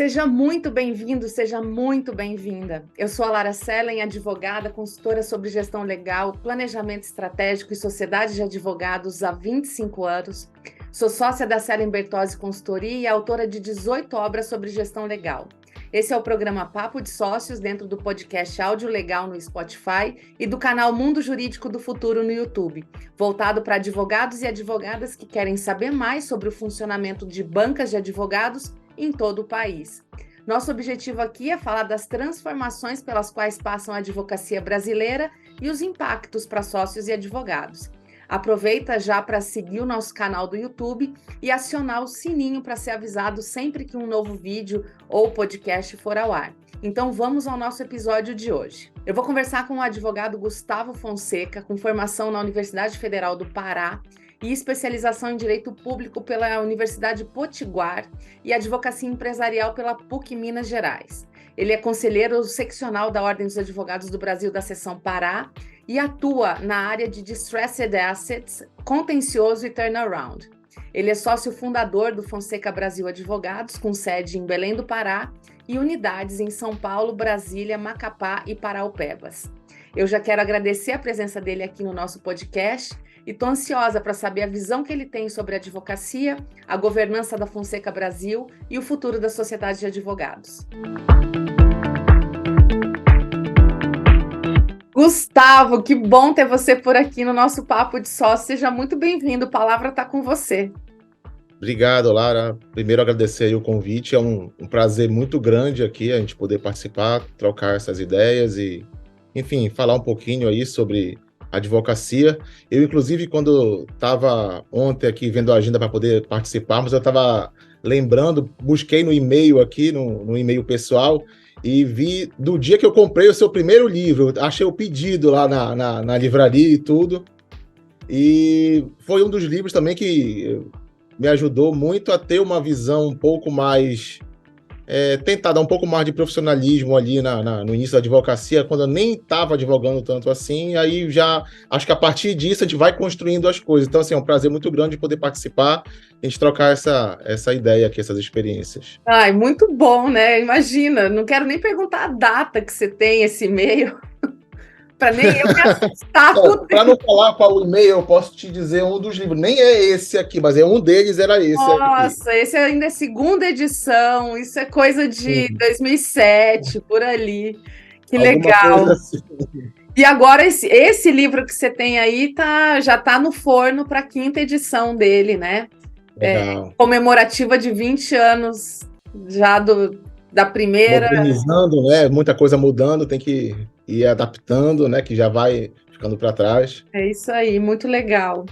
Seja muito bem-vindo, seja muito bem-vinda. Eu sou a Lara Sellen, advogada, consultora sobre gestão legal, planejamento estratégico e sociedade de advogados há 25 anos. Sou sócia da Sellen Bertozzi Consultoria e autora de 18 obras sobre gestão legal. Esse é o programa Papo de Sócios dentro do podcast Áudio Legal no Spotify e do canal Mundo Jurídico do Futuro no YouTube, voltado para advogados e advogadas que querem saber mais sobre o funcionamento de bancas de advogados em todo o país. Nosso objetivo aqui é falar das transformações pelas quais passa a advocacia brasileira e os impactos para sócios e advogados. Aproveita já para seguir o nosso canal do YouTube e acionar o sininho para ser avisado sempre que um novo vídeo ou podcast for ao ar. Então vamos ao nosso episódio de hoje. Eu vou conversar com o advogado Gustavo Fonseca, com formação na Universidade Federal do Pará e especialização em Direito Público pela Universidade Potiguar e Advocacia Empresarial pela PUC Minas Gerais. Ele é conselheiro seccional da Ordem dos Advogados do Brasil da Seção Pará e atua na área de Distressed Assets, contencioso e turnaround. Ele é sócio fundador do Fonseca Brasil Advogados, com sede em Belém do Pará e unidades em São Paulo, Brasília, Macapá e Paraupebas. Eu já quero agradecer a presença dele aqui no nosso podcast e estou ansiosa para saber a visão que ele tem sobre a advocacia, a governança da Fonseca Brasil e o futuro da sociedade de advogados. Gustavo, que bom ter você por aqui no nosso Papo de Sócio. Seja muito bem-vindo, a palavra está com você. Obrigado, Lara. Primeiro, agradecer aí o convite. É um prazer muito grande aqui a gente poder participar, trocar essas ideias e, enfim, falar um pouquinho aí sobre advocacia. Eu, inclusive, quando estava ontem aqui vendo a agenda para poder participar, mas eu estava lembrando, busquei no e-mail aqui, no e-mail pessoal, e vi do dia que eu comprei o seu primeiro livro, achei o pedido lá na livraria e tudo, e foi um dos livros também que me ajudou muito a ter uma visão um pouco mais, tentar dar um pouco mais de profissionalismo ali no início da advocacia, quando eu nem estava advogando tanto assim, aí já, acho que a partir disso a gente vai construindo as coisas. Então, assim, é um prazer muito grande poder participar, a gente trocar essa ideia aqui, essas experiências. Ai, muito bom, né? Imagina, não quero nem perguntar a data que você tem esse e-mail, para nem eu me assustar. Para não falar qual o e-mail, eu posso te dizer um dos livros. Nem é esse aqui, mas um deles era esse. Nossa, aqui. Esse ainda é segunda edição, isso é coisa de 2007, por ali. Que legal. Assim. E agora esse livro que você tem aí já está no forno para a quinta edição dele, né? Comemorativa de 20 anos já da primeira. Modernizando, né? Muita coisa mudando, tem que ir adaptando, né? Que já vai ficando para trás. É isso aí, muito legal.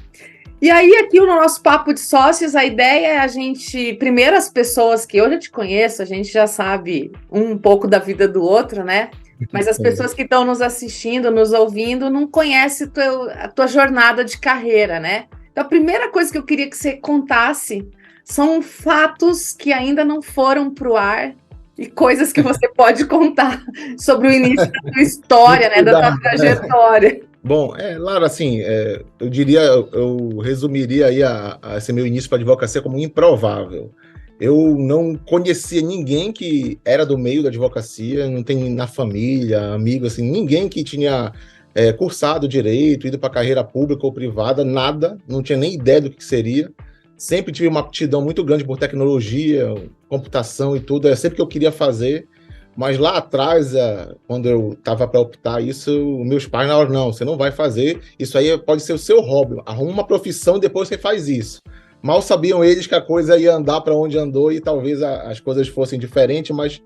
E aí, aqui no nosso Papo de Sócios, a ideia é a gente... Primeiro, as pessoas que eu já te conheço, a gente já sabe um pouco da vida do outro, né? Mas as pessoas que estão nos assistindo, nos ouvindo, não conhecem a tua jornada de carreira, né? Então, a primeira coisa que eu queria que você contasse são fatos que ainda não foram para o ar e coisas que você pode contar sobre o início da tua história, né? Da tua trajetória. Bom, Lara, assim, eu diria, eu resumiria aí esse meu início para a advocacia como improvável. Eu não conhecia ninguém que era do meio da advocacia, não tem na família, amigos, assim, ninguém que tinha cursado direito, ido para carreira pública ou privada, nada, não tinha nem ideia do que seria. Sempre tive uma aptidão muito grande por tecnologia, computação e tudo, é sempre que eu queria fazer. Mas lá atrás, quando eu estava para optar isso, meus pais falaram, não, você não vai fazer, isso aí pode ser o seu hobby, arruma uma profissão e depois você faz isso. Mal sabiam eles que a coisa ia andar para onde andou e talvez as coisas fossem diferentes, mas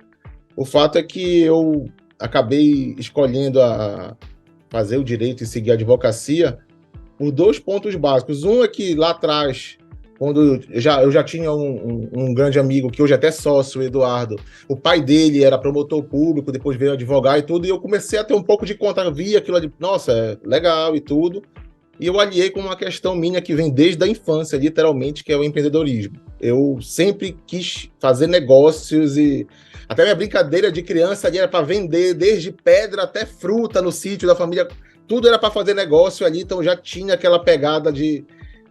o fato é que eu acabei escolhendo fazer o direito e seguir a advocacia por dois pontos básicos. Um é que lá atrás, quando eu já tinha um grande amigo, que hoje é até sócio, o Eduardo, o pai dele era promotor público, depois veio advogar e tudo, e eu comecei a ter um pouco de conta, via aquilo ali, nossa, é legal e tudo, e eu aliei com uma questão minha que vem desde a infância, literalmente, que é o empreendedorismo. Eu sempre quis fazer negócios e até minha brincadeira de criança ali era para vender desde pedra até fruta no sítio da família, tudo era para fazer negócio ali, então já tinha aquela pegada de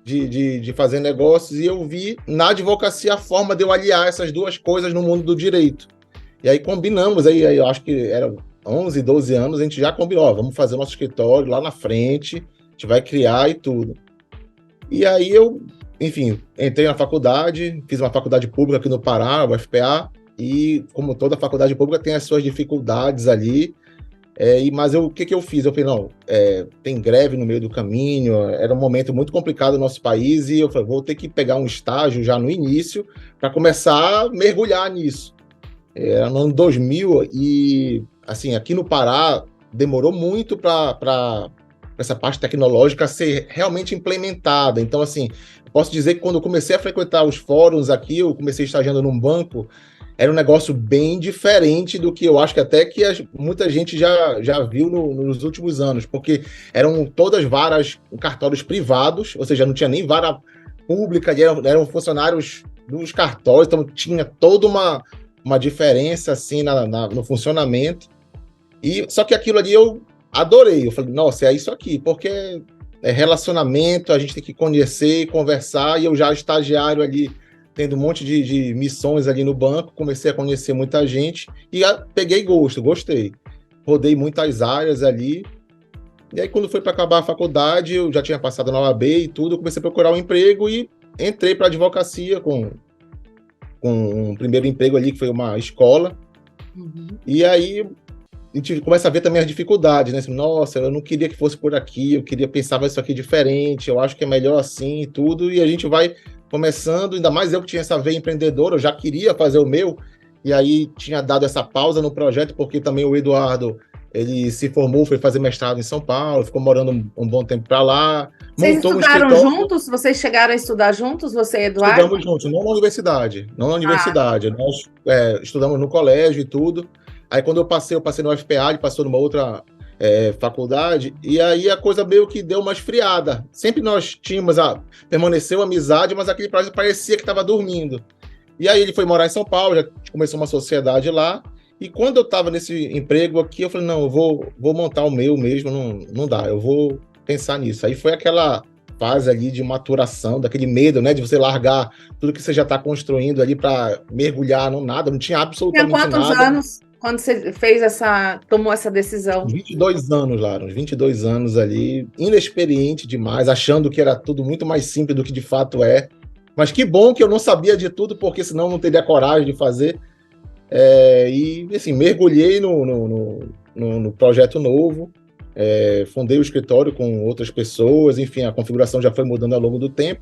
de fazer negócios, e eu vi na advocacia a forma de eu aliar essas duas coisas no mundo do direito. E aí combinamos, aí eu acho que era 11, 12 anos, a gente já combinou, ó, vamos fazer nosso escritório lá na frente, a gente vai criar e tudo. E aí eu, enfim, entrei na faculdade, fiz uma faculdade pública aqui no Pará, o UFPA, e como toda faculdade pública tem as suas dificuldades ali, mas o que eu fiz? Eu falei, não, tem greve no meio do caminho, era um momento muito complicado no nosso país, e eu falei, vou ter que pegar um estágio já no início para começar a mergulhar nisso. Era no ano 2000, e assim, aqui no Pará demorou muito para essa parte tecnológica ser realmente implementada. Então, assim, posso dizer que quando eu comecei a frequentar os fóruns aqui, eu comecei estagiando num banco, era um negócio bem diferente do que eu acho que até que muita gente já viu nos últimos anos, porque eram todas varas, cartórios privados, ou seja, não tinha nem vara pública, eram funcionários dos cartórios, então tinha toda uma diferença assim no funcionamento. E só que aquilo ali eu adorei. Eu falei, nossa, é isso aqui, porque é relacionamento, a gente tem que conhecer, conversar, e eu já estagiário ali, tendo um monte de missões ali no banco, comecei a conhecer muita gente e peguei gosto, gostei. Rodei muitas áreas ali. E aí, quando foi para acabar a faculdade, eu já tinha passado na OAB e tudo, eu comecei a procurar um emprego e entrei para a advocacia com um primeiro emprego ali, que foi uma escola. Uhum. E aí a gente começa a ver também as dificuldades, né? Assim, nossa, eu não queria que fosse por aqui, eu queria pensar isso aqui diferente, eu acho que é melhor assim e tudo, e a gente vai começando, ainda mais eu que tinha essa veia empreendedora, eu já queria fazer o meu, e aí tinha dado essa pausa no projeto, porque também o Eduardo, ele se formou, foi fazer mestrado em São Paulo, ficou morando um bom tempo para lá. Vocês estudaram juntos? Vocês chegaram a estudar juntos, você e Eduardo? Estudamos juntos, não na universidade, nós estudamos no colégio e tudo. Aí quando eu passei no UFPA, ele passou numa outra faculdade, e aí a coisa meio que deu uma esfriada. Sempre nós tínhamos, permaneceu a amizade, mas aquele projeto parecia que estava dormindo. E aí ele foi morar em São Paulo, já começou uma sociedade lá, e quando eu estava nesse emprego aqui, eu falei, não, eu vou montar o meu mesmo, não dá, eu vou pensar nisso. Aí foi aquela fase ali de maturação, daquele medo, né, de você largar tudo que você já está construindo ali para mergulhar no nada, não tinha absolutamente nada. Tinha quantos anos quando você tomou essa decisão? 22 anos, Lara, uns 22 anos ali, inexperiente demais, achando que era tudo muito mais simples do que de fato é. Mas que bom que eu não sabia de tudo, porque senão não teria coragem de fazer. E, assim, mergulhei no projeto novo, fundei o escritório com outras pessoas, enfim, a configuração já foi mudando ao longo do tempo.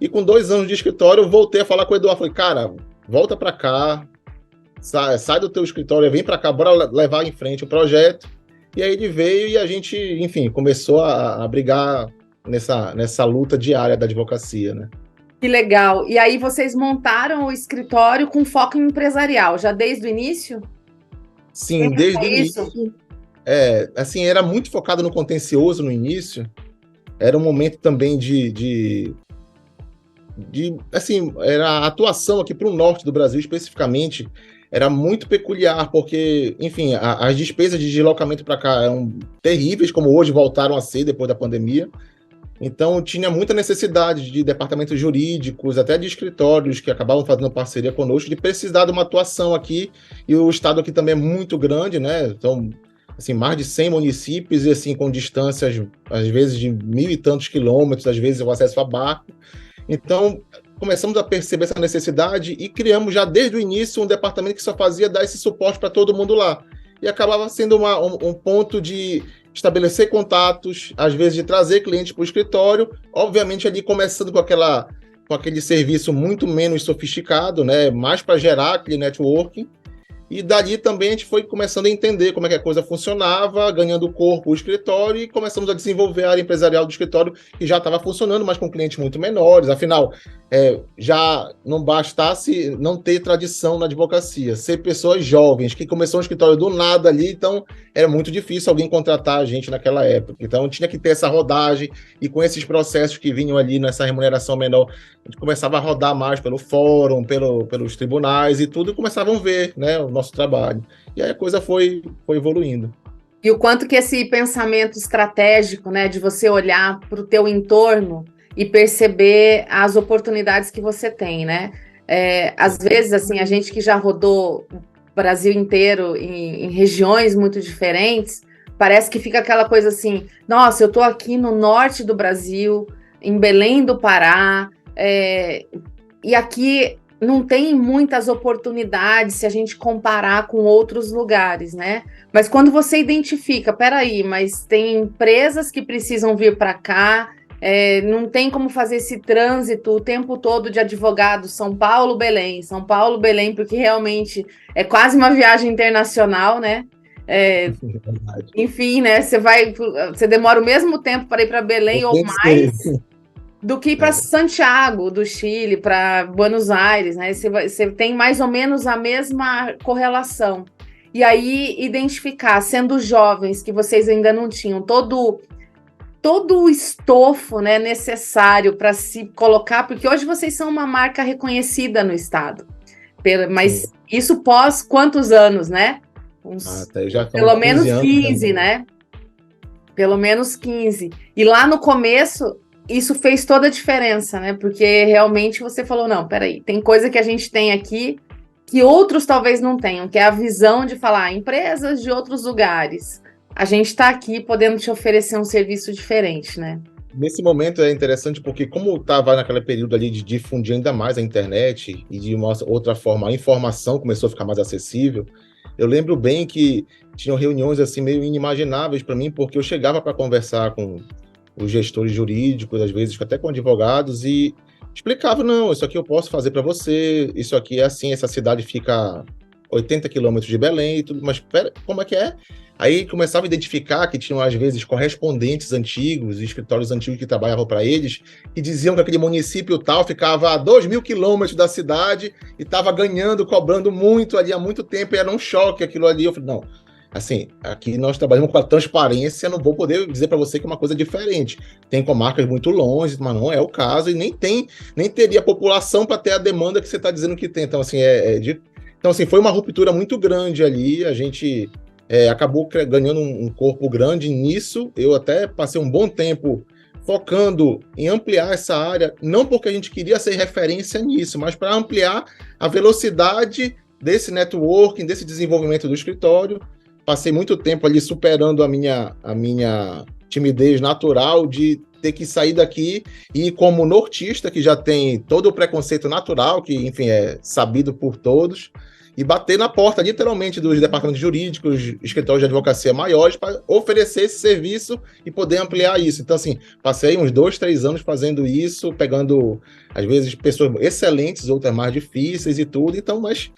E com 2 anos de escritório, eu voltei a falar com o Eduardo. Falei, cara, volta para cá, sai do teu escritório, vem para cá, bora levar em frente o projeto. E aí ele veio e a gente, enfim, começou a brigar nessa luta diária da advocacia, né? Que legal. E aí vocês montaram o escritório com foco empresarial, já desde o início? Sim, desde o início. Assim, era muito focado no contencioso no início. Era um momento também assim, era a atuação aqui para o norte do Brasil, especificamente, era muito peculiar, porque, enfim, as despesas de deslocamento para cá eram terríveis, como hoje voltaram a ser depois da pandemia. Então, tinha muita necessidade de departamentos jurídicos, até de escritórios que acabavam fazendo parceria conosco, de precisar de uma atuação aqui. E o estado aqui também é muito grande, né? Então, assim, mais de 100 municípios e, assim, com distâncias, às vezes, de 1.000 e tantos quilômetros, às vezes, o acesso a barco. Então, começamos a perceber essa necessidade e criamos já desde o início um departamento que só fazia dar esse suporte para todo mundo lá. E acabava sendo um ponto de estabelecer contatos, às vezes de trazer clientes para o escritório, obviamente ali começando com aquele serviço muito menos sofisticado, né, mais para gerar aquele networking. E dali também a gente foi começando a entender como é que a coisa funcionava, ganhando corpo o escritório, e começamos a desenvolver a área empresarial do escritório, que já estava funcionando, mas com clientes muito menores. Afinal, já não bastasse não ter tradição na advocacia, ser pessoas jovens, que começou um escritório do nada ali, então era muito difícil alguém contratar a gente naquela época. Então tinha que ter essa rodagem, e com esses processos que vinham ali nessa remuneração menor, a gente começava a rodar mais pelo fórum, pelos tribunais e tudo, e começavam a ver, né, o nosso trabalho. E aí a coisa foi evoluindo. E o quanto que esse pensamento estratégico, né, de você olhar para o teu entorno e perceber as oportunidades que você tem, né? Às vezes, assim, a gente que já rodou o Brasil inteiro em regiões muito diferentes, parece que fica aquela coisa assim, nossa, eu estou aqui no norte do Brasil, em Belém do Pará, e aqui não tem muitas oportunidades se a gente comparar com outros lugares, né? Mas quando você identifica, peraí, mas tem empresas que precisam vir para cá, não tem como fazer esse trânsito o tempo todo de advogados, São Paulo, Belém, porque realmente é quase uma viagem internacional, né? Enfim, né? Você demora o mesmo tempo para ir para Belém ou mais do que para Santiago, do Chile, para Buenos Aires, né? Você tem mais ou menos a mesma correlação. E aí, identificar, sendo jovens, que vocês ainda não tinham todo o estofo, né, necessário para se colocar, porque hoje vocês são uma marca reconhecida no estado. Mas sim, isso pós quantos anos, né? Pelo menos 15, né? Pelo menos 15. E lá no começo, isso fez toda a diferença, né? Porque realmente você falou, não, peraí, tem coisa que a gente tem aqui que outros talvez não tenham, que é a visão de falar, empresas de outros lugares. A gente está aqui podendo te oferecer um serviço diferente, né? Nesse momento é interessante porque, como estava naquele período ali de difundir ainda mais a internet e de uma outra forma a informação começou a ficar mais acessível, eu lembro bem que tinham reuniões assim meio inimagináveis para mim, porque eu chegava para conversar com os gestores jurídicos, às vezes até com advogados, e explicava, não, isso aqui eu posso fazer para você, isso aqui é assim, essa cidade fica a 80 quilômetros de Belém e tudo, mas pera, como é que é? Aí começava a identificar que tinham, às vezes, correspondentes antigos, escritórios antigos que trabalhavam para eles, que diziam que aquele município tal ficava a 2.000 quilômetros da cidade e estava ganhando, cobrando muito ali há muito tempo, e era um choque aquilo ali. Eu falei, não, assim, aqui nós trabalhamos com a transparência, não vou poder dizer para você que é uma coisa diferente. Tem comarcas muito longe, mas não é o caso, e nem teria população para ter a demanda que você está dizendo que tem. Então, assim, então, assim, foi uma ruptura muito grande ali, a gente acabou ganhando um corpo grande nisso. Eu até passei um bom tempo focando em ampliar essa área, não porque a gente queria ser referência nisso, mas para ampliar a velocidade desse networking, desse desenvolvimento do escritório. Passei muito tempo ali superando a minha timidez natural de ter que sair daqui e, como nortista, que já tem todo o preconceito natural, que, enfim, é sabido por todos, e bater na porta, literalmente, dos departamentos jurídicos, escritórios de advocacia maiores, para oferecer esse serviço e poder ampliar isso. Então, assim, passei uns 2, 3 anos fazendo isso, pegando, às vezes, pessoas excelentes, outras mais difíceis e tudo, então, mas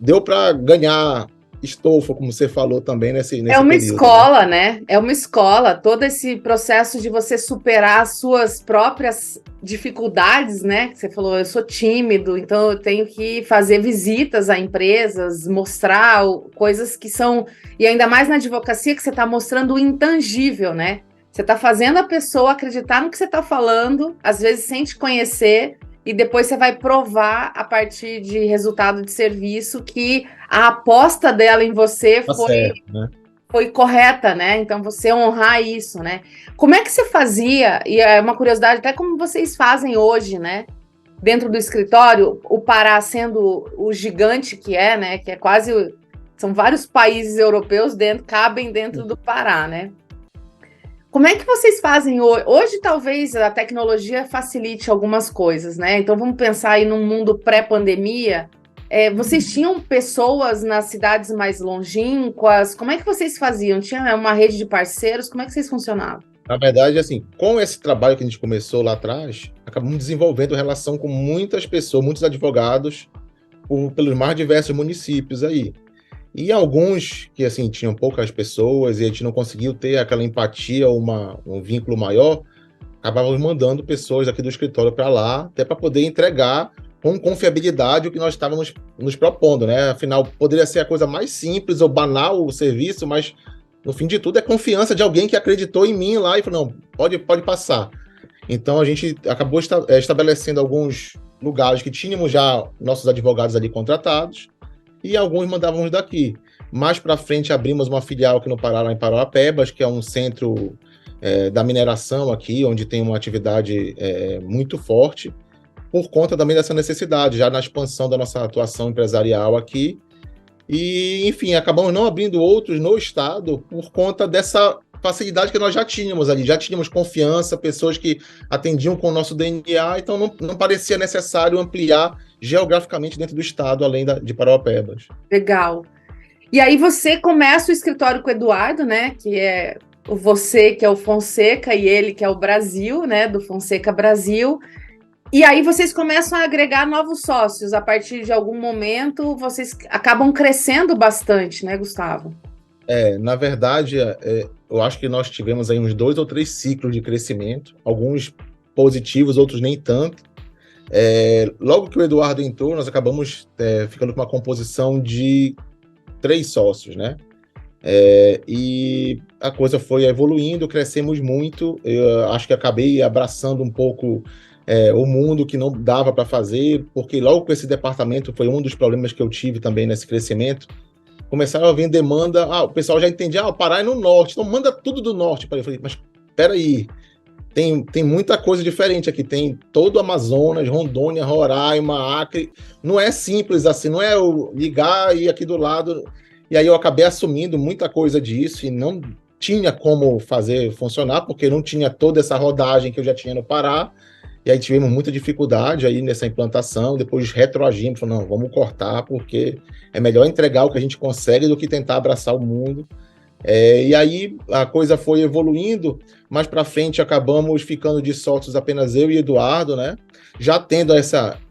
deu para ganhar estofo, como você falou também nesse É uma período, escola, né? É uma escola. Todo esse processo de você superar as suas próprias dificuldades, né? Você falou, eu sou tímido, então eu tenho que fazer visitas a empresas, mostrar coisas que são... E ainda mais na advocacia, que você está mostrando o intangível, né? Você está fazendo a pessoa acreditar no que você está falando, às vezes sem te conhecer, e depois você vai provar, a partir de resultado de serviço, que a aposta dela em você foi correta, né? Então, você honrar isso, né? Como é que você fazia, e é uma curiosidade, até como vocês fazem hoje, né? Dentro do escritório, o Pará sendo o gigante que é, né? Que é quase... São vários países europeus cabem dentro do Pará, né? Como é que vocês fazem hoje? Hoje, talvez, a tecnologia facilite algumas coisas, né? Então, vamos pensar aí num mundo pré-pandemia. Vocês tinham pessoas nas cidades mais longínquas? Como é que vocês faziam? Tinha uma rede de parceiros? Como é que vocês funcionavam? Na verdade, assim, com esse trabalho que a gente começou lá atrás, acabamos desenvolvendo relação com muitas pessoas, muitos advogados, pelos mais diversos municípios aí. E alguns que, assim, tinham poucas pessoas e a gente não conseguiu ter aquela empatia ou um vínculo maior, acabávamos mandando pessoas aqui do escritório para lá, até para poder entregar com confiabilidade o que nós estávamos nos propondo, né? Afinal, poderia ser a coisa mais simples ou banal o serviço, mas, no fim de tudo, é confiança de alguém que acreditou em mim lá e falou, não, pode passar. Então, a gente acabou estabelecendo alguns lugares que tínhamos já nossos advogados ali contratados, e alguns mandávamos daqui. Mais para frente, abrimos uma filial aqui no Pará, lá em Parauapebas, que é um centro da mineração aqui, onde tem uma atividade muito forte, por conta também dessa necessidade, já na expansão da nossa atuação empresarial aqui. E, enfim, acabamos não abrindo outros no estado por conta dessa facilidade que nós já tínhamos ali, já tínhamos confiança, pessoas que atendiam com o nosso DNA, então não parecia necessário ampliar geograficamente dentro do estado, além de Parauapebas. Legal. E aí você começa o escritório com o Eduardo, né, que é você, que é o Fonseca, e ele, que é o Brasil, né, do Fonseca Brasil. E aí vocês começam a agregar novos sócios. A partir de algum momento, vocês acabam crescendo bastante, né, Gustavo? Na verdade, eu acho que nós tivemos aí uns 2 ou 3 ciclos de crescimento, alguns positivos, outros nem tanto. Logo que o Eduardo entrou, nós acabamos ficando com uma composição de 3 sócios, né? E a coisa foi evoluindo, crescemos muito. Eu acho que acabei abraçando um pouco o mundo que não dava para fazer, porque logo com esse departamento foi um dos problemas que eu tive também nesse crescimento. Começaram a vir demanda, o pessoal já entendia, o Pará é no norte, então manda tudo do norte. Eu falei, mas peraí, tem muita coisa diferente aqui, tem todo o Amazonas, Rondônia, Roraima, Acre, não é simples assim, não é eu ligar e aqui do lado, e aí eu acabei assumindo muita coisa disso e não tinha como fazer funcionar, porque não tinha toda essa rodagem que eu já tinha no Pará. E aí tivemos muita dificuldade aí nessa implantação, depois retroagimos, falamos, não, vamos cortar, porque é melhor entregar o que a gente consegue do que tentar abraçar o mundo. E aí a coisa foi evoluindo, mais para frente acabamos ficando de sócios apenas eu e Eduardo, né? Já tendo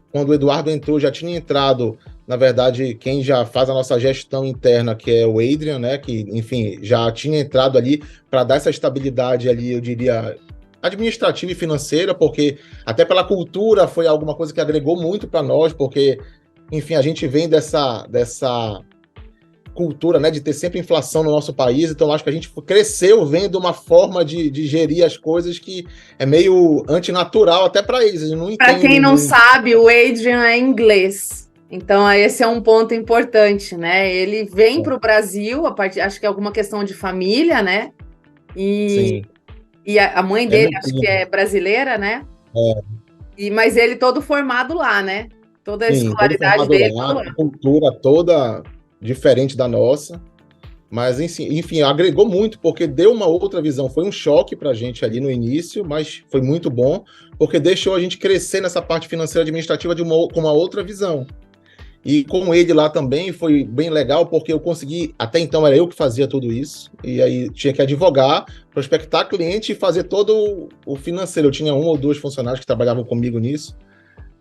quando o Eduardo entrou, já tinha entrado, na verdade, quem já faz a nossa gestão interna, que é o Adrian, né? Que, enfim, já tinha entrado ali para dar essa estabilidade ali, eu diria, administrativa e financeira, porque até pela cultura foi alguma coisa que agregou muito para nós, porque, enfim, a gente vem dessa cultura, né, de ter sempre inflação no nosso país, então acho que a gente cresceu vendo uma forma de gerir as coisas que é meio antinatural até para eles não entendem. Para quem não sabe, o Adrian é inglês. Então, esse é um ponto importante, né? Ele vem para o Brasil, acho que é alguma questão de família, né? Sim. E a mãe dele, acho que é brasileira, né? Mas ele todo formado lá, né? Toda a escolaridade dele. Lá, a cultura toda diferente da nossa. Mas, enfim, agregou muito, porque deu uma outra visão. Foi um choque para a gente ali no início, mas foi muito bom, porque deixou a gente crescer nessa parte financeira administrativa com uma outra visão. E com ele lá também foi bem legal, porque eu consegui, até então era eu que fazia tudo isso, e aí tinha que advogar, prospectar cliente e fazer todo o financeiro. Eu tinha 1 ou 2 funcionários que trabalhavam comigo nisso,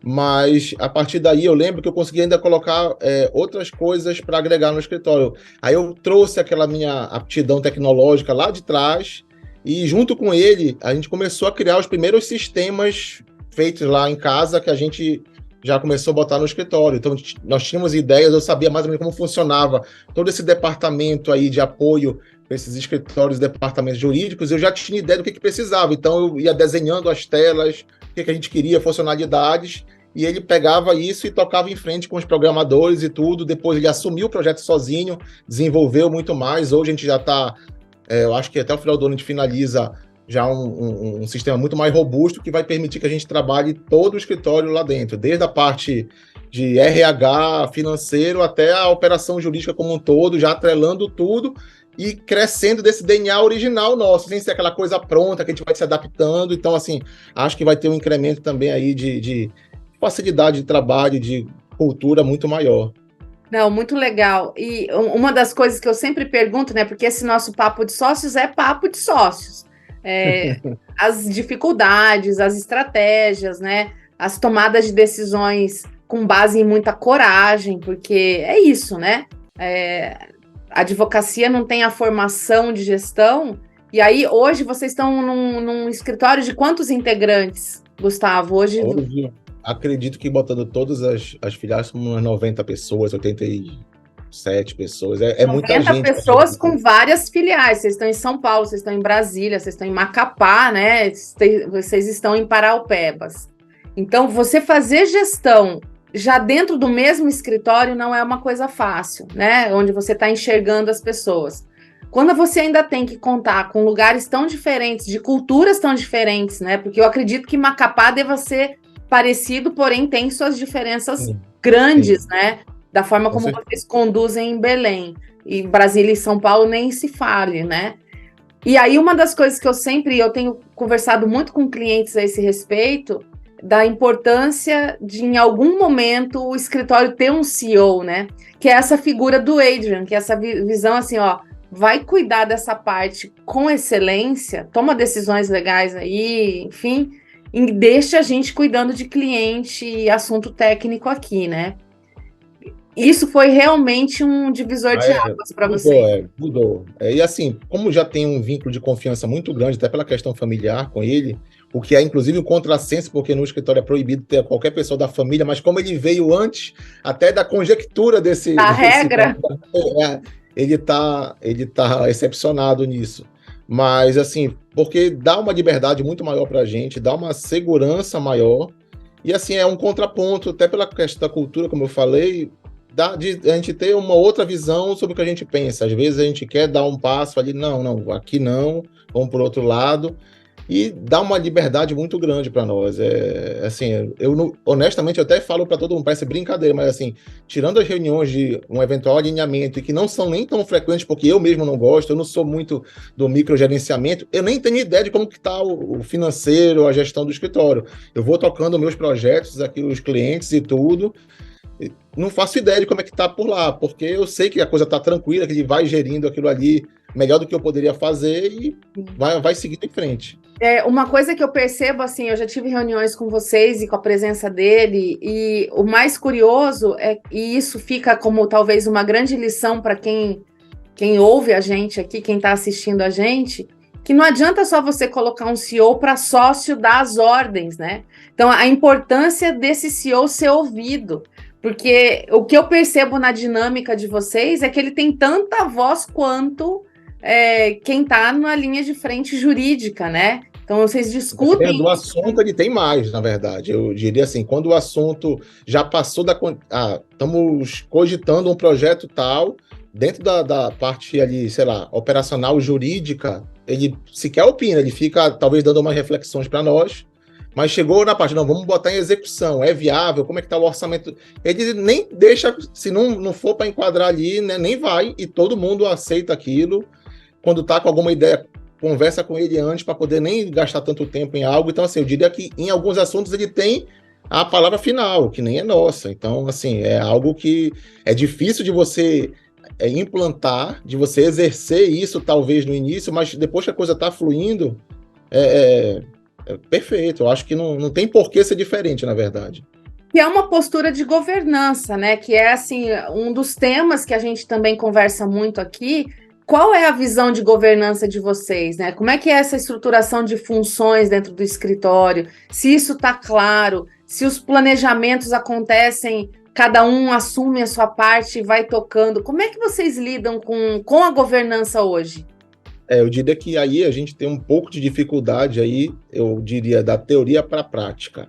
mas a partir daí eu lembro que eu consegui ainda colocar outras coisas para agregar no escritório. Aí eu trouxe aquela minha aptidão tecnológica lá de trás, e junto com ele, a gente começou a criar os primeiros sistemas feitos lá em casa, que a gente já começou a botar no escritório. Então, nós tínhamos ideias, eu sabia mais ou menos como funcionava todo esse departamento aí de apoio para esses escritórios, departamentos jurídicos, eu já tinha ideia do que precisava. Então, eu ia desenhando as telas, o que a gente queria, funcionalidades, e ele pegava isso e tocava em frente com os programadores e tudo. Depois ele assumiu o projeto sozinho, desenvolveu muito mais. Hoje a gente já está, eu acho que até o final do ano a gente finaliza já um sistema muito mais robusto que vai permitir que a gente trabalhe todo o escritório lá dentro, desde a parte de RH, financeiro, até a operação jurídica como um todo, já atrelando tudo e crescendo desse DNA original nosso, sem ser aquela coisa pronta que a gente vai se adaptando. Então, assim, acho que vai ter um incremento também aí de facilidade de trabalho, de cultura muito maior. Não, muito legal. E uma das coisas que eu sempre pergunto, né, porque esse nosso papo de sócios é papo de sócios. As dificuldades, as estratégias, né? As tomadas de decisões com base em muita coragem, porque é isso, né? A advocacia não tem a formação de gestão, e aí hoje vocês estão num escritório de quantos integrantes, Gustavo? Hoje acredito que botando todas as filiais são umas 90 pessoas, 87 pessoas, muita gente. 90 pessoas com várias filiais. Vocês estão em São Paulo, vocês estão em Brasília, vocês estão em Macapá, né? Vocês estão em Parauapebas. Então, você fazer gestão já dentro do mesmo escritório não é uma coisa fácil, né? Onde você está enxergando as pessoas. quando você ainda tem que contar com lugares tão diferentes, de culturas tão diferentes, né? Porque eu acredito que Macapá deva ser parecido, porém tem suas diferenças grandes, né? Da forma como vocês conduzem em Belém. E Brasília e São Paulo nem se fale, né? E aí uma das coisas que eu tenho conversado muito com clientes a esse respeito, da importância de, em algum momento, o escritório ter um CEO, né? Que é essa figura do Adrian, que é essa visão assim, ó, vai cuidar dessa parte com excelência, toma decisões legais aí, enfim, e deixa a gente cuidando de cliente e assunto técnico aqui, né? Isso foi realmente um divisor de águas para você. Mudou. E assim, como já tem um vínculo de confiança muito grande, até pela questão familiar com ele, o que é inclusive um contrassenso, porque no escritório é proibido ter qualquer pessoa da família, mas como ele veio antes até da conjectura A regra? ele tá excepcionado nisso. Mas assim, porque dá uma liberdade muito maior para a gente, dá uma segurança maior, e assim, é um contraponto, até pela questão da cultura, como eu falei, de a gente ter uma outra visão sobre o que a gente pensa. Às vezes a gente quer dar um passo ali, não, aqui não, vamos por outro lado, e dá uma liberdade muito grande para nós. Assim, honestamente, eu até falo para todo mundo, parece brincadeira, mas assim, tirando as reuniões de um eventual alinhamento, e que não são nem tão frequentes, porque eu mesmo não gosto, eu não sou muito do microgerenciamento, eu nem tenho ideia de como que está o financeiro, a gestão do escritório. Eu vou tocando meus projetos aqui, os clientes e tudo, não faço ideia de como é que tá por lá, porque eu sei que a coisa tá tranquila, que ele vai gerindo aquilo ali melhor do que eu poderia fazer e vai seguindo em frente. Uma coisa que eu percebo, assim, eu já tive reuniões com vocês e com a presença dele, e o mais curioso e isso fica como talvez uma grande lição para quem ouve a gente aqui, quem está assistindo a gente, que não adianta só você colocar um CEO para sócio dar as ordens, né? Então, a importância desse CEO ser ouvido. Porque o que eu percebo na dinâmica de vocês é que ele tem tanta voz quanto quem está na linha de frente jurídica, né? Então, vocês discutem... Dependendo do assunto, ele tem mais, na verdade. Eu diria assim, quando o assunto já passou estamos cogitando um projeto tal, dentro da parte ali, sei lá, operacional, jurídica, ele sequer opina, ele fica talvez dando umas reflexões para nós, mas chegou na parte, não, vamos botar em execução, é viável, como é que está o orçamento? Ele nem deixa, se não for para enquadrar ali, né, nem vai, e todo mundo aceita aquilo. Quando está com alguma ideia, conversa com ele antes para poder nem gastar tanto tempo em algo. Então, assim, eu diria que em alguns assuntos ele tem a palavra final, que nem é nossa. Então, assim, é algo que é difícil de você implantar, de você exercer isso talvez no início, mas depois que a coisa está fluindo, perfeito. Eu acho que não tem por que ser diferente, na verdade. Que é uma postura de governança, né? Que é, assim, um dos temas que a gente também conversa muito aqui. Qual é a visão de governança de vocês, né? Como é que é essa estruturação de funções dentro do escritório? Se isso está claro, se os planejamentos acontecem, cada um assume a sua parte e vai tocando. Como é que vocês lidam com a governança hoje? Eu diria que aí a gente tem um pouco de dificuldade aí, eu diria, da teoria para a prática.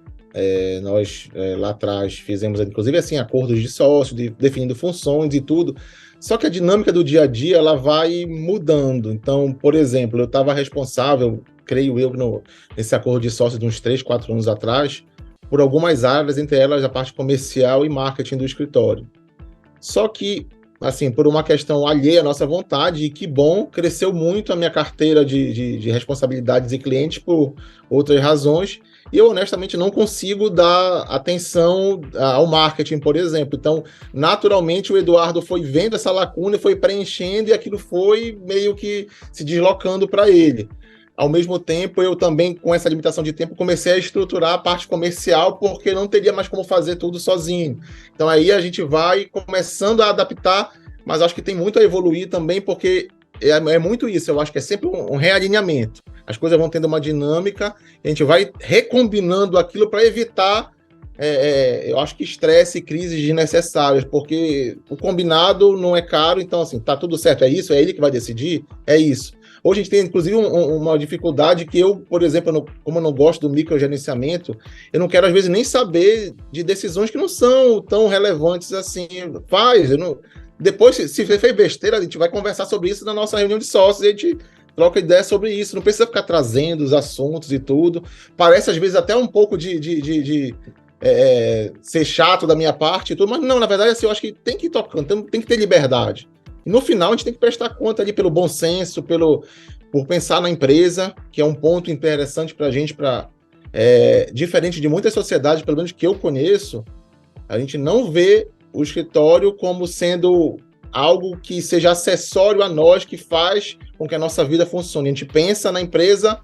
Nós, lá atrás, fizemos, inclusive, assim, acordos de sócio, definindo funções e tudo, só que a dinâmica do dia a dia, ela vai mudando. Então, por exemplo, eu estava responsável, creio eu, nesse acordo de sócio de uns 3, 4 anos atrás, por algumas áreas, entre elas a parte comercial e marketing do escritório. Só que, assim, por uma questão alheia à nossa vontade, e que bom, cresceu muito a minha carteira de responsabilidades e clientes por outras razões, e eu honestamente não consigo dar atenção ao marketing, por exemplo. Então, naturalmente, o Eduardo foi vendo essa lacuna e foi preenchendo, e aquilo foi meio que se deslocando para ele. Ao mesmo tempo, eu também, com essa limitação de tempo, comecei a estruturar a parte comercial, porque não teria mais como fazer tudo sozinho. Então, aí a gente vai começando a adaptar, mas acho que tem muito a evoluir também, porque é muito isso. Eu acho que é sempre um realinhamento. As coisas vão tendo uma dinâmica, a gente vai recombinando aquilo para evitar, eu acho que estresse e crises desnecessárias, porque o combinado não é caro, então, assim, tá tudo certo, é isso, é ele que vai decidir, é isso. Hoje a gente tem, inclusive, uma dificuldade que eu, por exemplo, como eu não gosto do microgerenciamento, eu não quero, às vezes, nem saber de decisões que não são tão relevantes assim. depois, se fez besteira, a gente vai conversar sobre isso na nossa reunião de sócios, a gente troca ideia sobre isso, não precisa ficar trazendo os assuntos e tudo. Parece, às vezes, até um pouco de ser chato da minha parte e tudo, mas não, na verdade, assim, eu acho que tem que ir tocando, tem que ter liberdade. E no final, a gente tem que prestar conta ali pelo bom senso, por pensar na empresa, que é um ponto interessante para a gente, diferente de muitas sociedades, pelo menos que eu conheço, a gente não vê o escritório como sendo algo que seja acessório a nós, que faz com que a nossa vida funcione. A gente pensa na empresa,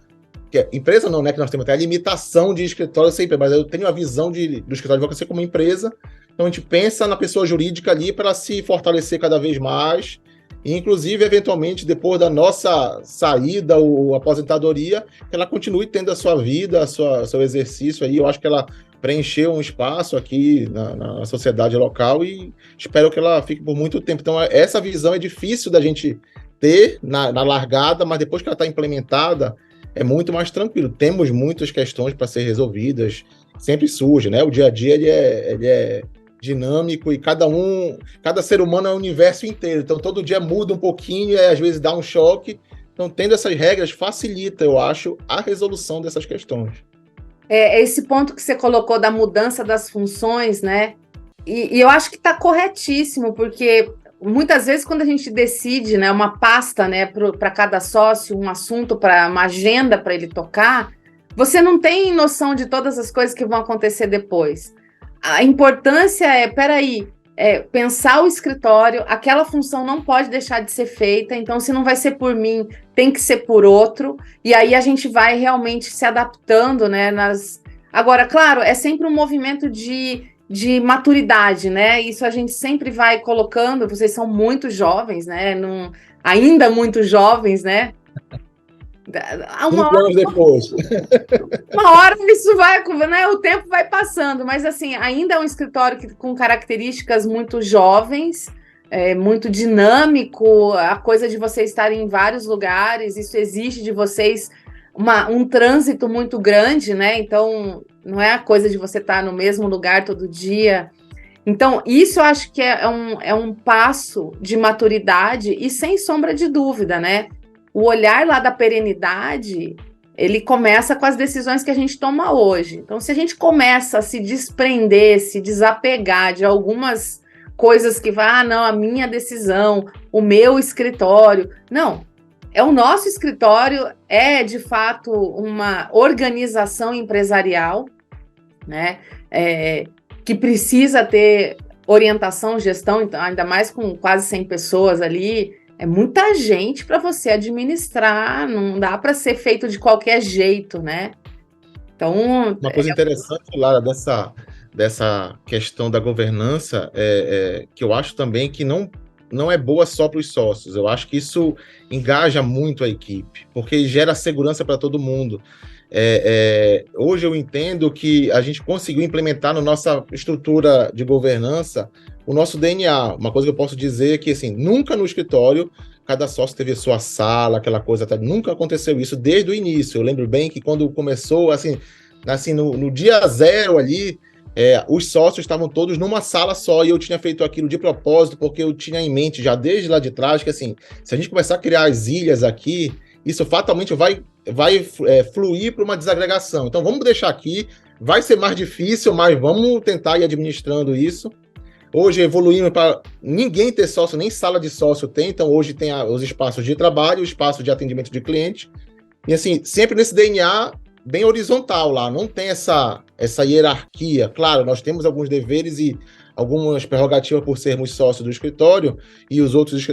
empresa não, né, que nós temos até a limitação de escritório sempre, mas eu tenho a visão do escritório de advocacia como empresa, então a gente pensa na pessoa jurídica ali para se fortalecer cada vez mais, e inclusive, eventualmente, depois da nossa saída ou aposentadoria, que ela continue tendo a sua vida, seu exercício aí. Eu acho que ela preencheu um espaço aqui na sociedade local e espero que ela fique por muito tempo. Então, essa visão é difícil da gente ter na largada, mas depois que ela está implementada, é muito mais tranquilo. Temos muitas questões para ser resolvidas, sempre surge, né? O dia a dia ele é dinâmico e cada ser humano é um universo inteiro. Então, todo dia muda um pouquinho e às vezes dá um choque. Então, tendo essas regras facilita, eu acho, a resolução dessas questões. Esse ponto que você colocou da mudança das funções, né? E eu acho que está corretíssimo, porque muitas vezes quando a gente decide, né, uma pasta, né, para cada sócio, um assunto, para uma agenda para ele tocar, você não tem noção de todas as coisas que vão acontecer depois. A importância pensar o escritório, aquela função não pode deixar de ser feita, então se não vai ser por mim, tem que ser por outro, e aí a gente vai realmente se adaptando, né? Agora, claro, é sempre um movimento de maturidade, né? Isso a gente sempre vai colocando, vocês são muito jovens, né? Ainda muito jovens, né? 5 anos depois. Uma hora isso vai, né? O tempo vai passando, mas assim, ainda é um escritório com características muito jovens, muito dinâmico, a coisa de vocês estarem em vários lugares, isso exige de vocês um trânsito muito grande, né? Então, não é a coisa de você estar no mesmo lugar todo dia. Então, isso eu acho que é um passo de maturidade e sem sombra de dúvida, né? O olhar lá da perenidade, ele começa com as decisões que a gente toma hoje. Então, se a gente começa a se desprender, se desapegar de algumas coisas que não, a minha decisão, o meu escritório. Não, é o nosso escritório, é de fato uma organização empresarial, né? Que precisa ter orientação, gestão, então, ainda mais com quase 100 pessoas ali. É muita gente para você administrar, não dá para ser feito de qualquer jeito, né? Então, uma coisa interessante, Lara, dessa questão da governança, que eu acho também que não é boa só para os sócios. Eu acho que isso engaja muito a equipe, porque gera segurança para todo mundo. Hoje eu entendo que a gente conseguiu implementar na nossa estrutura de governança o nosso DNA. Uma coisa que eu posso dizer é que, assim, nunca no escritório cada sócio teve a sua sala, aquela coisa, nunca aconteceu isso desde o início. Eu lembro bem que quando começou, assim no dia zero ali, os sócios estavam todos numa sala só, e eu tinha feito aquilo de propósito, porque eu tinha em mente já desde lá de trás que, assim, se a gente começar a criar as ilhas aqui, isso fatalmente vai fluir para uma desagregação. Então, vamos deixar aqui, vai ser mais difícil, mas vamos tentar ir administrando isso. Hoje evoluímos para ninguém ter sócio, nem sala de sócio tem, então hoje tem os espaços de trabalho, o espaço de atendimento de cliente, e assim, sempre nesse DNA bem horizontal lá, não tem essa hierarquia. Claro, nós temos alguns deveres e algumas prerrogativas por sermos sócios do escritório, e os outros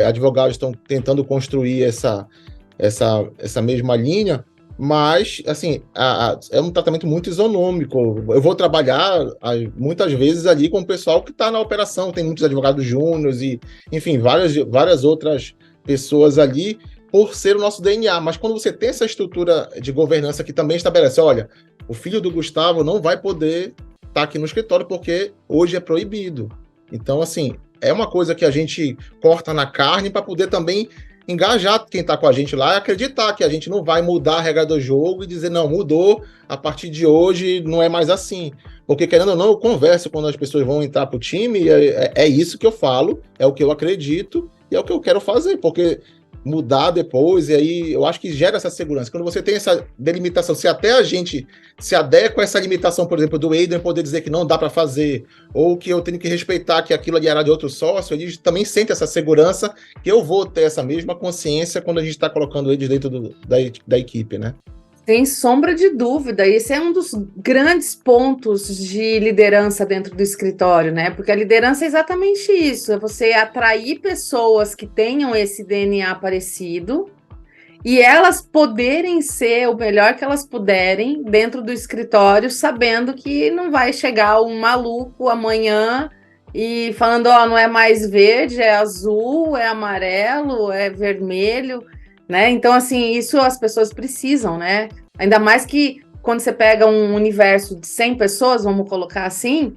advogados estão tentando construir essa mesma linha, mas, assim, é um tratamento muito isonômico. Eu vou trabalhar, muitas vezes, ali com o pessoal que está na operação, tem muitos advogados júniores e, enfim, várias outras pessoas ali, por ser o nosso DNA. Mas quando você tem essa estrutura de governança que também estabelece, olha, o filho do Gustavo não vai poder estar aqui no escritório porque hoje é proibido. Então, assim, é uma coisa que a gente corta na carne para poder também engajar quem está com a gente lá e acreditar que a gente não vai mudar a regra do jogo e dizer, não, mudou, a partir de hoje não é mais assim. Porque, querendo ou não, eu converso quando as pessoas vão entrar para o time e é isso que eu falo, é o que eu acredito e é o que eu quero fazer, porque mudar depois, e aí eu acho que gera essa segurança. Quando você tem essa delimitação, se até a gente se adequa a essa limitação, por exemplo, do Adrian poder dizer que não dá para fazer, ou que eu tenho que respeitar que aquilo ali era de outro sócio, eles também sentem essa segurança que eu vou ter essa mesma consciência quando a gente está colocando eles dentro da equipe, né? Sem sombra de dúvida, esse é um dos grandes pontos de liderança dentro do escritório, né? Porque a liderança é exatamente isso, é você atrair pessoas que tenham esse DNA parecido e elas poderem ser o melhor que elas puderem dentro do escritório, sabendo que não vai chegar um maluco amanhã e falando, ó, não é mais verde, é azul, é amarelo, é vermelho, né? Então, assim, isso as pessoas precisam, né? Ainda mais que quando você pega um universo de 100 pessoas, vamos colocar assim,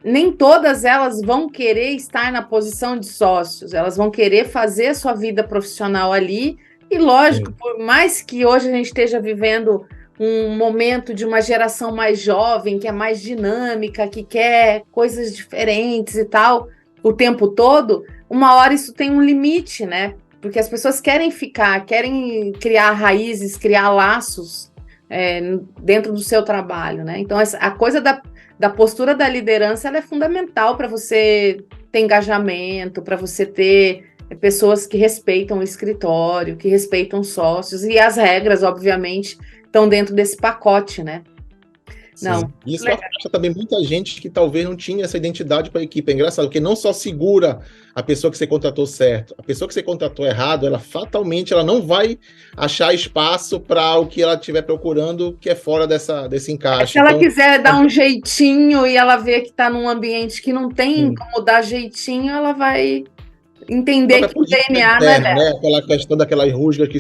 nem todas elas vão querer estar na posição de sócios, elas vão querer fazer a sua vida profissional ali, e lógico, por mais que hoje a gente esteja vivendo um momento de uma geração mais jovem, que é mais dinâmica, que quer coisas diferentes e tal, o tempo todo, uma hora isso tem um limite, né? Porque as pessoas querem ficar, querem criar raízes, criar laços dentro do seu trabalho, né? Então, a coisa da postura da liderança ela é fundamental para você ter engajamento, para você ter pessoas que respeitam o escritório, que respeitam os sócios, e as regras, obviamente, estão dentro desse pacote, né? Sim. Não. Isso afasta também muita gente que talvez não tinha essa identidade para a equipe. É engraçado, porque não só segura a pessoa que você contratou certo, a pessoa que você contratou errado, ela fatalmente ela não vai achar espaço para o que ela estiver procurando, que é fora desse encaixe. Se ela quiser dar um jeitinho e ela vê que está num ambiente que não tem como dar jeitinho, ela vai entender que o DNA não é dela. Né? Aquela questão daquelas rusgas que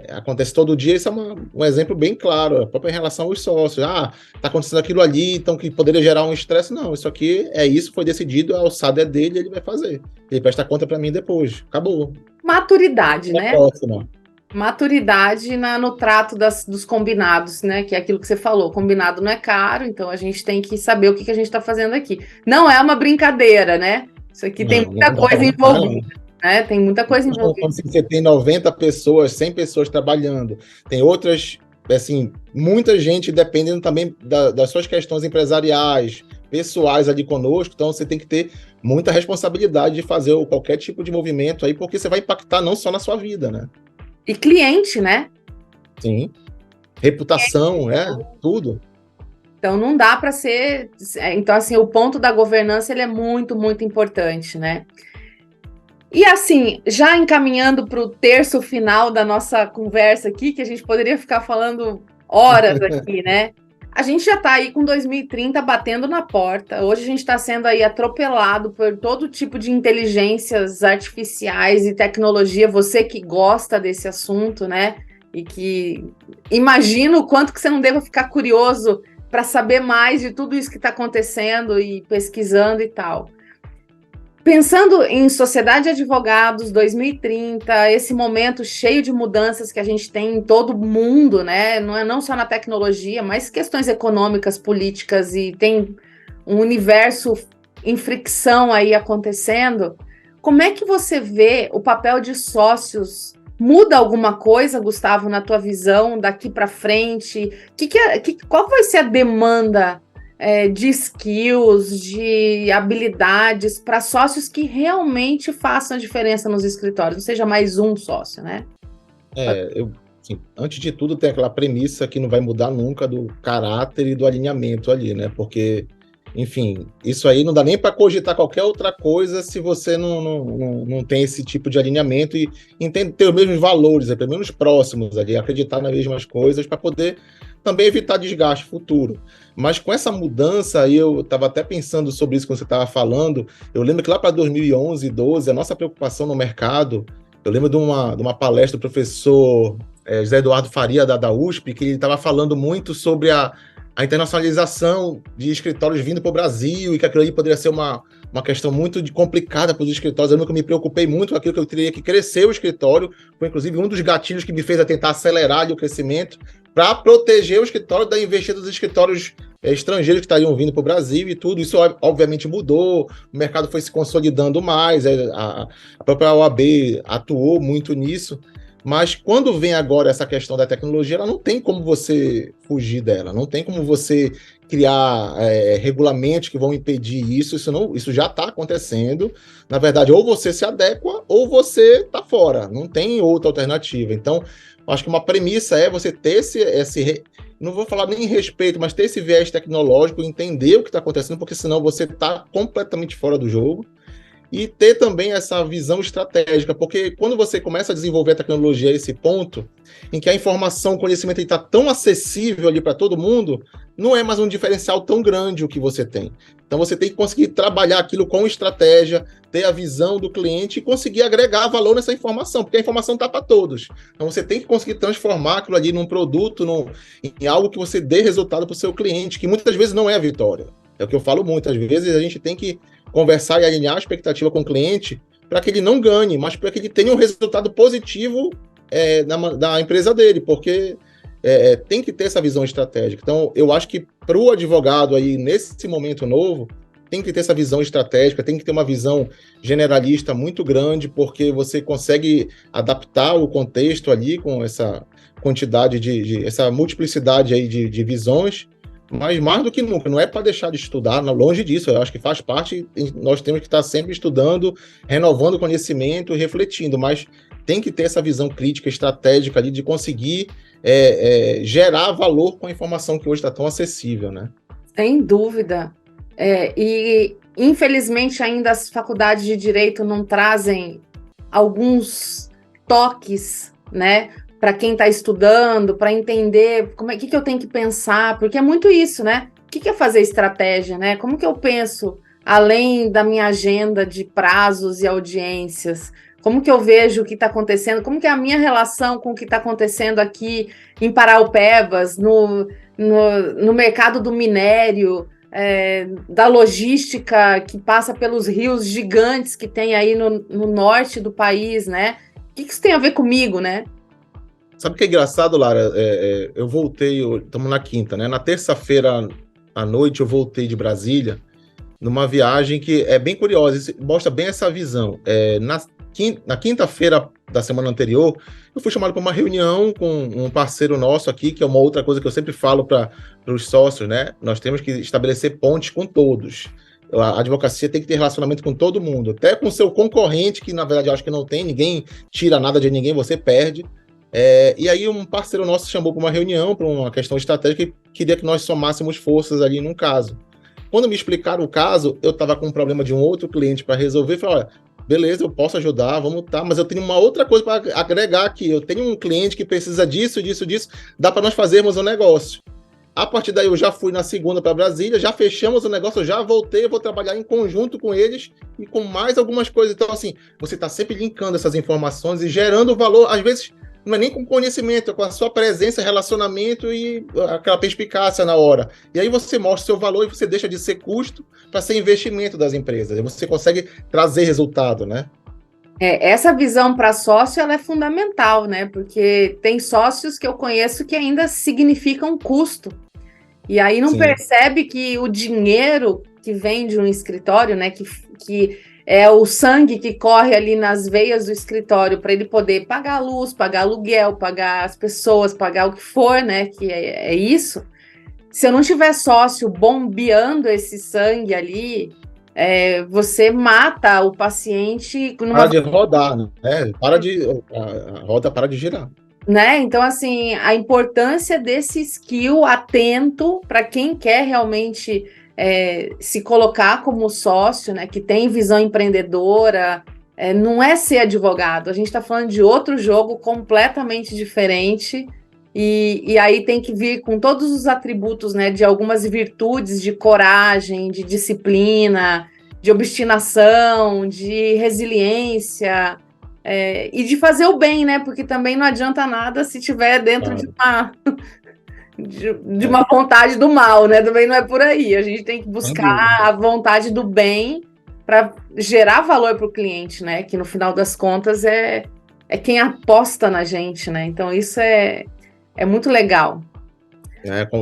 acontece todo dia, isso é um exemplo bem claro, a própria em relação aos sócios. Tá acontecendo aquilo ali, então que poderia gerar um estresse. Não, isso aqui foi decidido, a alçada é dele, ele vai fazer. Ele presta conta para mim depois. Acabou. Maturidade, né? Próxima. Maturidade no trato dos combinados, né? Que é aquilo que você falou. Combinado não é caro, então a gente tem que saber o que a gente está fazendo aqui. Não é uma brincadeira, né? Isso aqui tem muita coisa envolvida. Tem muita coisa envolvida. Como se você tem 90 pessoas, 100 pessoas trabalhando, tem outras, assim, muita gente dependendo também das suas questões empresariais, pessoais ali conosco, então você tem que ter muita responsabilidade de fazer qualquer tipo de movimento aí, porque você vai impactar não só na sua vida, né? E cliente, né? Sim. Reputação, tudo. Então não dá para ser... Então, assim, o ponto da governança ele é muito, muito importante, né? E assim, já encaminhando para o terço final da nossa conversa aqui, que a gente poderia ficar falando horas aqui, né? A gente já está aí com 2030 batendo na porta. Hoje a gente está sendo aí atropelado por todo tipo de inteligências artificiais e tecnologia. Você que gosta desse assunto, né? E que imagina o quanto que você não deva ficar curioso para saber mais de tudo isso que está acontecendo e pesquisando e tal. Pensando em sociedade de advogados 2030, esse momento cheio de mudanças que a gente tem em todo mundo, né? Não só na tecnologia, mas questões econômicas, políticas, e tem um universo em fricção aí acontecendo. Como é que você vê o papel de sócios? Muda alguma coisa, Gustavo, na tua visão daqui para frente? Qual vai ser a demanda de skills, de habilidades para sócios que realmente façam a diferença nos escritórios, não seja mais um sócio, né? Antes de tudo, tem aquela premissa que não vai mudar nunca do caráter e do alinhamento ali, né? Porque, enfim, isso aí não dá nem para cogitar qualquer outra coisa se você não tem esse tipo de alinhamento e entende ter os mesmos valores, pelo menos próximos ali, acreditar nas mesmas coisas para poder também evitar desgaste futuro. Mas com essa mudança aí, eu estava até pensando sobre isso que você estava falando, eu lembro que lá para 2011, 2012, a nossa preocupação no mercado, eu lembro de uma palestra do professor José Eduardo Faria, da USP, que ele estava falando muito sobre a internacionalização de escritórios vindo para o Brasil e que aquilo aí poderia ser uma questão muito complicada para os escritórios. Eu nunca me preocupei muito com aquilo que eu teria que crescer o escritório. Foi, inclusive, um dos gatilhos que me fez a tentar acelerar ali o crescimento para proteger o escritório da investida dos escritórios estrangeiros que estariam vindo para o Brasil e tudo. Isso, obviamente, mudou. O mercado foi se consolidando mais. A própria OAB atuou muito nisso. Mas quando vem agora essa questão da tecnologia, ela não tem como você fugir dela, não tem como você criar regulamentos que vão impedir isso, isso já está acontecendo. Na verdade, ou você se adequa ou você está fora, não tem outra alternativa. Então, acho que uma premissa é você ter não vou falar nem respeito, mas ter esse viés tecnológico, entender o que está acontecendo, porque senão você está completamente fora do jogo. E ter também essa visão estratégica, porque quando você começa a desenvolver a tecnologia a esse ponto, em que a informação, o conhecimento está tão acessível ali para todo mundo, não é mais um diferencial tão grande o que você tem. Então você tem que conseguir trabalhar aquilo com estratégia, ter a visão do cliente e conseguir agregar valor nessa informação, porque a informação está para todos. Então você tem que conseguir transformar aquilo ali num produto, em algo que você dê resultado para o seu cliente, que muitas vezes não é a vitória. É o que eu falo muitas vezes, a gente tem que conversar e alinhar a expectativa com o cliente para que ele não ganhe, mas para que ele tenha um resultado positivo da empresa dele, porque tem que ter essa visão estratégica. Então, eu acho que para o advogado aí, nesse momento novo, tem que ter essa visão estratégica, tem que ter uma visão generalista muito grande, porque você consegue adaptar o contexto ali com essa quantidade essa multiplicidade aí de visões. Mas mais do que nunca, não é para deixar de estudar, longe disso, eu acho que faz parte, nós temos que estar sempre estudando, renovando o conhecimento e refletindo, mas tem que ter essa visão crítica, estratégica ali de conseguir gerar valor com a informação que hoje está tão acessível, né? Sem dúvida. E infelizmente ainda as faculdades de Direito não trazem alguns toques, né? Para quem está estudando, para entender o que eu tenho que pensar, porque é muito isso, né? O que é fazer estratégia, né? Como que eu penso além da minha agenda de prazos e audiências? Como que eu vejo o que está acontecendo? Como que é a minha relação com o que está acontecendo aqui em Paraupebas, no mercado do minério, da logística que passa pelos rios gigantes que tem aí no norte do país, né? O que isso tem a ver comigo, né? Sabe o que é engraçado, Lara? Eu voltei, estamos na quinta, né? Na terça-feira à noite eu voltei de Brasília, numa viagem que é bem curiosa, mostra bem essa visão. Na quinta-feira da semana anterior, eu fui chamado para uma reunião com um parceiro nosso aqui, que é uma outra coisa que eu sempre falo para os sócios, né? Nós temos que estabelecer pontes com todos. A advocacia tem que ter relacionamento com todo mundo, até com o seu concorrente, que na verdade eu acho que não tem, ninguém tira nada de ninguém, você perde. E aí um parceiro nosso chamou para uma reunião, para uma questão estratégica, e queria que nós somássemos forças ali num caso. Quando me explicaram o caso, eu estava com um problema de um outro cliente para resolver, falei, olha, beleza, eu posso ajudar, vamos mas eu tenho uma outra coisa para agregar aqui, eu tenho um cliente que precisa disso, dá para nós fazermos um negócio. A partir daí eu já fui na segunda para Brasília, já fechamos o negócio, eu já voltei, eu vou trabalhar em conjunto com eles e com mais algumas coisas. Então assim, você está sempre linkando essas informações e gerando valor, às vezes não é nem com conhecimento, é com a sua presença, relacionamento e aquela perspicácia na hora. E aí você mostra o seu valor e você deixa de ser custo para ser investimento das empresas. E você consegue trazer resultado, né? Essa visão para sócio ela é fundamental, né? Porque tem sócios que eu conheço que ainda significam custo. E aí não percebe que o dinheiro que vem de um escritório, né? Que é o sangue que corre ali nas veias do escritório para ele poder pagar a luz, pagar aluguel, pagar as pessoas, pagar o que for, né? Que é isso. Se eu não tiver sócio bombeando esse sangue ali, você mata o paciente. Para de rodar, né? A roda para de girar. Né? Então, assim, a importância desse skill atento para quem quer realmente se colocar como sócio, né, que tem visão empreendedora, não é ser advogado, a gente está falando de outro jogo completamente diferente, e aí tem que vir com todos os atributos, né, de algumas virtudes de coragem, de disciplina, de obstinação, de resiliência, e de fazer o bem, né, porque também não adianta nada se tiver dentro de uma vontade do mal, né? Também não é por aí. A gente tem que buscar a vontade do bem para gerar valor para o cliente, né? Que no final das contas é quem aposta na gente, né? Então isso é muito legal.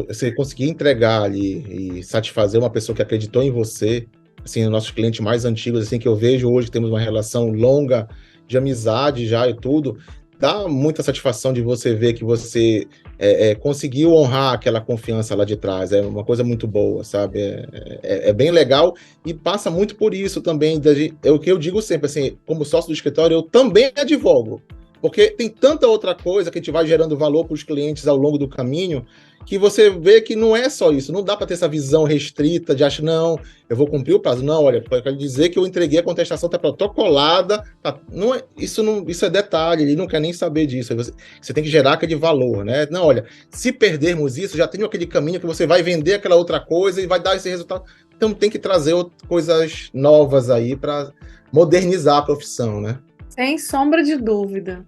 Você conseguir entregar ali e satisfazer uma pessoa que acreditou em você, assim, os nossos clientes mais antigos, assim, que eu vejo hoje, que temos uma relação longa de amizade já e tudo, dá muita satisfação de você ver que você conseguiu honrar aquela confiança lá de trás. É uma coisa muito boa, sabe? É bem legal e passa muito por isso também. É o que eu digo sempre, assim, como sócio do escritório, eu também advogo, porque tem tanta outra coisa que a gente vai gerando valor para os clientes ao longo do caminho, que você vê que não é só isso, não dá para ter essa visão restrita de achar, não, eu vou cumprir o prazo. Não, olha, eu quero dizer que eu entreguei a contestação, está protocolada, tá, não é, isso é detalhe, ele não quer nem saber disso. Você tem que gerar aquele valor, né? Não, olha, se perdermos isso, já tem aquele caminho que você vai vender aquela outra coisa e vai dar esse resultado. Então tem que trazer coisas novas aí para modernizar a profissão, né? Sem sombra de dúvida.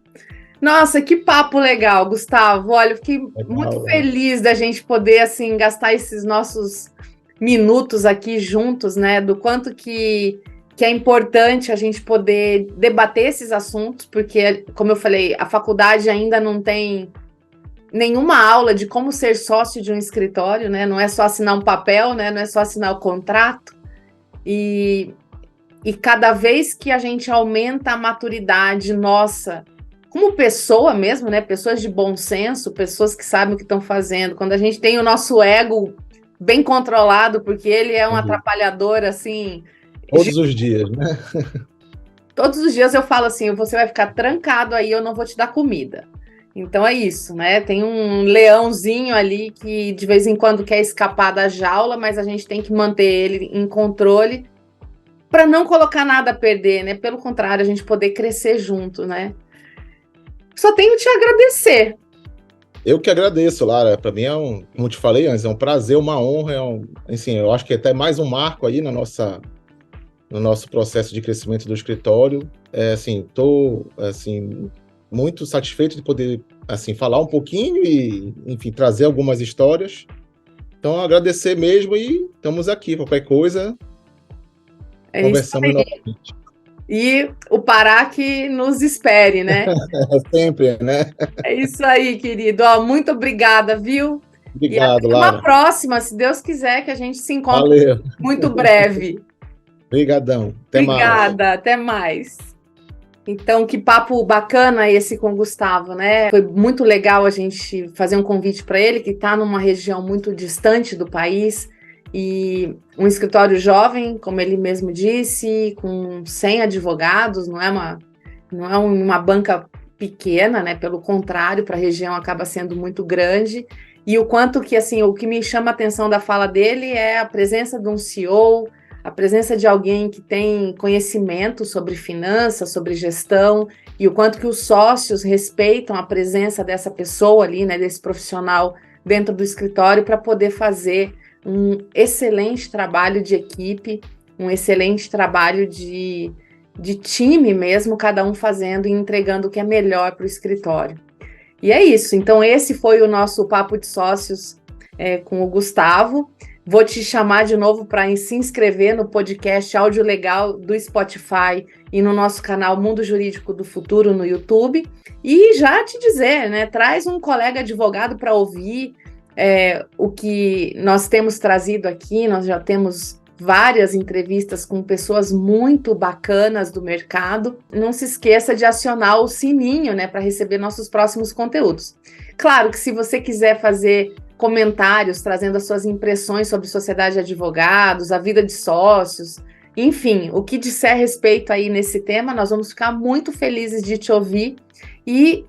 Nossa, que papo legal, Gustavo. Olha, eu fiquei muito feliz da gente poder, assim, gastar esses nossos minutos aqui juntos, né? Do quanto que é importante a gente poder debater esses assuntos, porque, como eu falei, a faculdade ainda não tem nenhuma aula de como ser sócio de um escritório, né? Não é só assinar um papel, né? Não é só assinar o contrato. E cada vez que a gente aumenta a maturidade nossa, como pessoa mesmo, né? Pessoas de bom senso, pessoas que sabem o que estão fazendo. Quando a gente tem o nosso ego bem controlado, porque ele é um atrapalhador, assim... Todos os dias, né? Todos os dias eu falo assim, você vai ficar trancado aí, eu não vou te dar comida. Então é isso, né? Tem um leãozinho ali que de vez em quando quer escapar da jaula, mas a gente tem que manter ele em controle para não colocar nada a perder, né? Pelo contrário, a gente poder crescer junto, né? Só tenho te agradecer. Eu que agradeço, Lara. Para mim como te falei antes, é um prazer, uma honra. Assim, eu acho que é até mais um marco aí no nosso processo de crescimento do escritório. Estou muito satisfeito de poder falar um pouquinho e, enfim, trazer algumas histórias. Então, agradecer mesmo e estamos aqui. Qualquer coisa, conversamos novamente. E o Pará que nos espere, né? Sempre, né? É isso aí, querido. Ó, muito obrigada, viu? Obrigado, e até Lara. uma próxima, se Deus quiser, que a gente se encontre muito breve. Obrigadão. Até Obrigada, mais. até mais. Então, que papo bacana esse com o Gustavo, né? Foi muito legal a gente fazer um convite para ele, que está numa região muito distante do país, e um escritório jovem, como ele mesmo disse, com 100 advogados, não é uma banca pequena, né? Pelo contrário, para a região acaba sendo muito grande. E o quanto que, assim, o que me chama a atenção da fala dele é a presença de um CEO, a presença de alguém que tem conhecimento sobre finanças, sobre gestão, e o quanto que os sócios respeitam a presença dessa pessoa ali, né, desse profissional dentro do escritório para poder fazer um excelente trabalho de equipe, um excelente trabalho de time mesmo, cada um fazendo e entregando o que é melhor para o escritório. E é isso. Então, esse foi o nosso Papo de Sócios com o Gustavo. Vou te chamar de novo para se inscrever no podcast Áudio Legal do Spotify e no nosso canal Mundo Jurídico do Futuro no YouTube. E já te dizer, né? Traz um colega advogado para ouvir o que nós temos trazido aqui. Nós já temos várias entrevistas com pessoas muito bacanas do mercado. Não se esqueça de acionar o sininho, né, para receber nossos próximos conteúdos. Claro que se você quiser fazer comentários, trazendo as suas impressões sobre sociedade de advogados, a vida de sócios, enfim, o que disser a respeito aí nesse tema, nós vamos ficar muito felizes de te ouvir e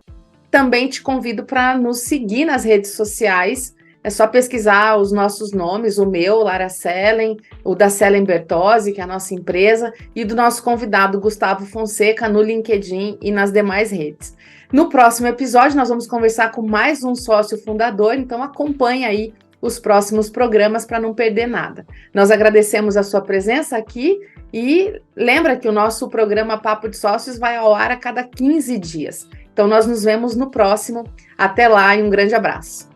também te convido para nos seguir nas redes sociais. É só pesquisar os nossos nomes, o meu, Lara Sellen, o da Sellen Bertozzi, que é a nossa empresa, e do nosso convidado, Gustavo Fonseca, no LinkedIn e nas demais redes. No próximo episódio, nós vamos conversar com mais um sócio fundador, então acompanhe aí os próximos programas para não perder nada. Nós agradecemos a sua presença aqui e lembra que o nosso programa Papo de Sócios vai ao ar a cada 15 dias. Então, nós nos vemos no próximo. Até lá e um grande abraço.